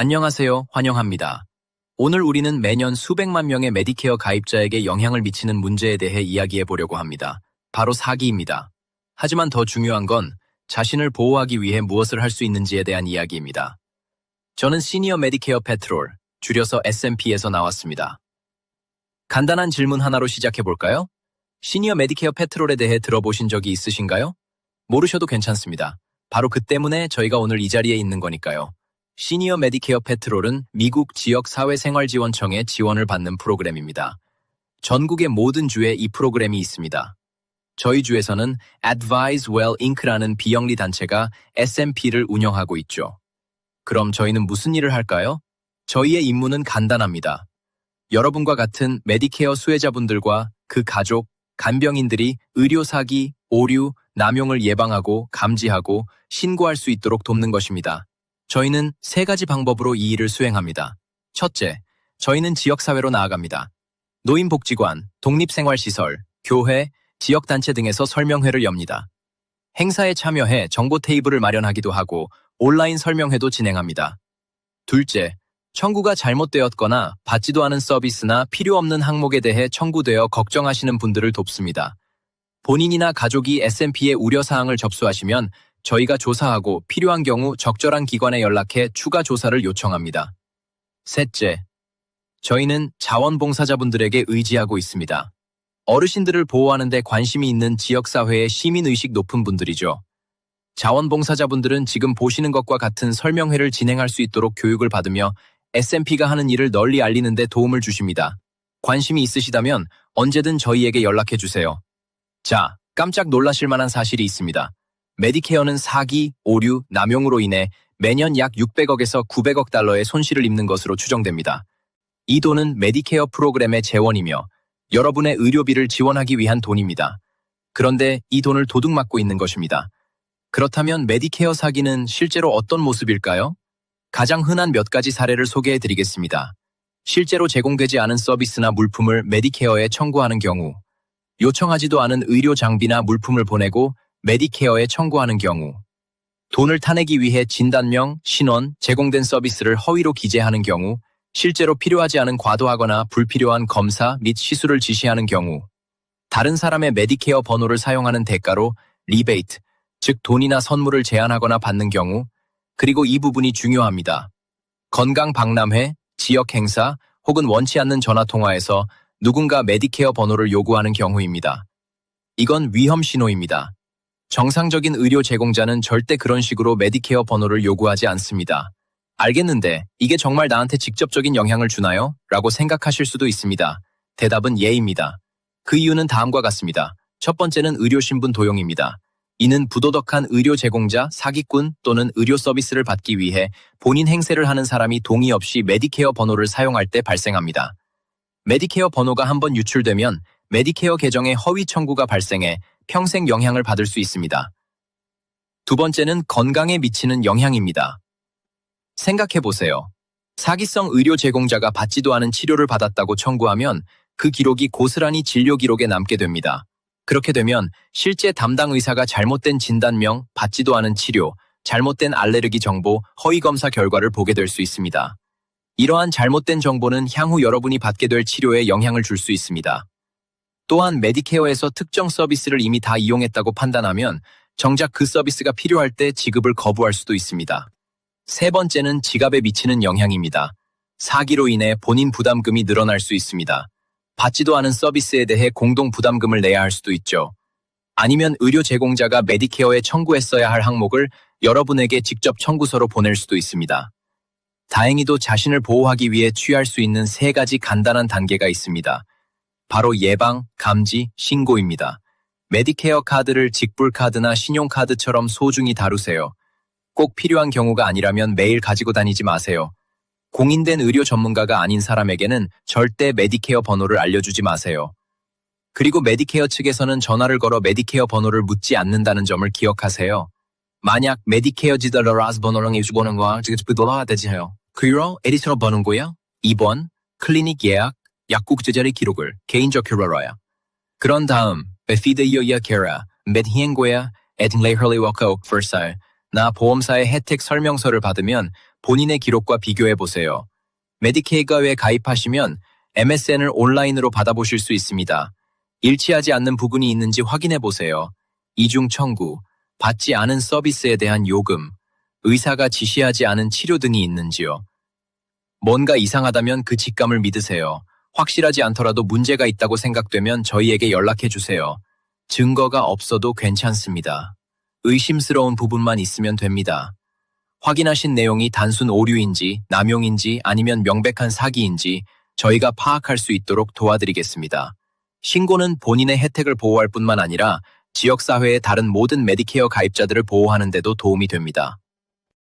안녕하세요. 환영합니다. 오늘 우리는 매년 수백만 명의 메디케어 가입자에게 영향을 미치는 문제에 대해 이야기해 보려고 합니다. 바로 사기입니다. 하지만 더 중요한 건 자신을 보호하기 위해 무엇을 할 수 있는지에 대한 이야기입니다. 저는 시니어 메디케어 패트롤, 줄여서 SMP에서 나왔습니다. 간단한 질문 하나로 시작해 볼까요? 시니어 메디케어 패트롤에 대해 들어보신 적이 있으신가요? 모르셔도 괜찮습니다. 바로 그 때문에 저희가 오늘 이 자리에 있는 거니까요. 시니어 메디케어 패트롤은 미국 지역 사회생활지원청의 지원을 받는 프로그램입니다. 전국의 모든 주에 이 프로그램이 있습니다. 저희 주에서는 Advise Well Inc.라는 비영리 단체가 SMP를 운영하고 있죠. 그럼 저희는 무슨 일을 할까요? 저희의 임무는 간단합니다. 여러분과 같은 메디케어 수혜자분들과 그 가족, 간병인들이 의료 사기, 오류, 남용을 예방하고 감지하고 신고할 수 있도록 돕는 것입니다. 저희는 세 가지 방법으로 이 일을 수행합니다. 첫째, 저희는 지역사회로 나아갑니다. 노인복지관, 독립생활시설, 교회, 지역단체 등에서 설명회를 엽니다. 행사에 참여해 정보 테이블을 마련하기도 하고 온라인 설명회도 진행합니다. 둘째, 청구가 잘못되었거나 받지도 않은 서비스나 필요 없는 항목에 대해 청구되어 걱정하시는 분들을 돕습니다. 본인이나 가족이 SMP의 우려사항을 접수하시면 저희가 조사하고 필요한 경우 적절한 기관에 연락해 추가 조사를 요청합니다. 셋째, 저희는 자원봉사자분들에게 의지하고 있습니다. 어르신들을 보호하는 데 관심이 있는 지역사회의 시민의식 높은 분들이죠. 자원봉사자분들은 지금 보시는 것과 같은 설명회를 진행할 수 있도록 교육을 받으며 SMP가 하는 일을 널리 알리는 데 도움을 주십니다. 관심이 있으시다면 언제든 저희에게 연락해 주세요. 자, 깜짝 놀라실 만한 사실이 있습니다. 메디케어는 사기, 오류, 남용으로 인해 매년 약 600억에서 900억 달러의 손실을 입는 것으로 추정됩니다. 이 돈은 메디케어 프로그램의 재원이며 여러분의 의료비를 지원하기 위한 돈입니다. 그런데 이 돈을 도둑맞고 있는 것입니다. 그렇다면 메디케어 사기는 실제로 어떤 모습일까요? 가장 흔한 몇 가지 사례를 소개해 드리겠습니다. 실제로 제공되지 않은 서비스나 물품을 메디케어에 청구하는 경우, 요청하지도 않은 의료 장비나 물품을 보내고 메디케어에 청구하는 경우, 돈을 타내기 위해 진단명, 신원, 제공된 서비스를 허위로 기재하는 경우, 실제로 필요하지 않은 과도하거나 불필요한 검사 및 시술을 지시하는 경우, 다른 사람의 메디케어 번호를 사용하는 대가로 리베이트, 즉 돈이나 선물을 제한하거나 받는 경우, 그리고 이 부분이 중요합니다. 건강 박람회, 지역 행사 혹은 원치 않는 전화통화에서 누군가 메디케어 번호를 요구하는 경우입니다. 이건 위험 신호입니다. 정상적인 의료 제공자는 절대 그런 식으로 메디케어 번호를 요구하지 않습니다. 알겠는데 이게 정말 나한테 직접적인 영향을 주나요? 라고 생각하실 수도 있습니다. 대답은 예입니다. 그 이유는 다음과 같습니다. 첫 번째는 의료신분 도용입니다. 이는 부도덕한 의료 제공자, 사기꾼 또는 의료 서비스를 받기 위해 본인 행세를 하는 사람이 동의 없이 메디케어 번호를 사용할 때 발생합니다. 메디케어 번호가 한번 유출되면 메디케어 계정에 허위 청구가 발생해 평생 영향을 받을 수 있습니다. 두 번째는 건강에 미치는 영향입니다. 생각해보세요. 사기성 의료 제공자가 받지도 않은 치료를 받았다고 청구하면 그 기록이 고스란히 진료 기록에 남게 됩니다. 그렇게 되면 실제 담당 의사가 잘못된 진단명, 받지도 않은 치료, 잘못된 알레르기 정보, 허위 검사 결과를 보게 될 수 있습니다. 이러한 잘못된 정보는 향후 여러분이 받게 될 치료에 영향을 줄 수 있습니다. 또한 메디케어에서 특정 서비스를 이미 다 이용했다고 판단하면 정작 그 서비스가 필요할 때 지급을 거부할 수도 있습니다. 세 번째는 지갑에 미치는 영향입니다. 사기로 인해 본인 부담금이 늘어날 수 있습니다. 받지도 않은 서비스에 대해 공동 부담금을 내야 할 수도 있죠. 아니면 의료 제공자가 메디케어에 청구했어야 할 항목을 여러분에게 직접 청구서로 보낼 수도 있습니다. 다행히도 자신을 보호하기 위해 취할 수 있는 세 가지 간단한 단계가 있습니다. 바로 예방, 감지, 신고입니다. 메디케어 카드를 직불카드나 신용카드처럼 소중히 다루세요. 꼭 필요한 경우가 아니라면 매일 가지고 다니지 마세요. 공인된 의료 전문가가 아닌 사람에게는 절대 메디케어 번호를 알려주지 마세요. 그리고 메디케어 측에서는 전화를 걸어 메디케어 번호를 묻지 않는다는 점을 기억하세요. 만약 메디케어 지달러라스 번호랑 입주보는 거와 지급도록 되지요. 그리고 에디터로 버는 거야? 2번, 클리닉 예약, 약국 제자리 기록을 개인적 결과로야. 그런 다음, 베피드이어야 케라, 맷히엔고야, 에팅레이헐리워커, 퍼사일, 나 보험사의 혜택 설명서를 받으면 본인의 기록과 비교해 보세요. 메디케이어에 가입하시면 MSN을 온라인으로 받아보실 수 있습니다. 일치하지 않는 부분이 있는지 확인해 보세요. 이중 청구, 받지 않은 서비스에 대한 요금, 의사가 지시하지 않은 치료 등이 있는지요. 뭔가 이상하다면 그 직감을 믿으세요. 확실하지 않더라도 문제가 있다고 생각되면 저희에게 연락해 주세요. 증거가 없어도 괜찮습니다. 의심스러운 부분만 있으면 됩니다. 확인하신 내용이 단순 오류인지, 남용인지 아니면 명백한 사기인지 저희가 파악할 수 있도록 도와드리겠습니다. 신고는 본인의 혜택을 보호할 뿐만 아니라 지역사회의 다른 모든 메디케어 가입자들을 보호하는 데도 도움이 됩니다.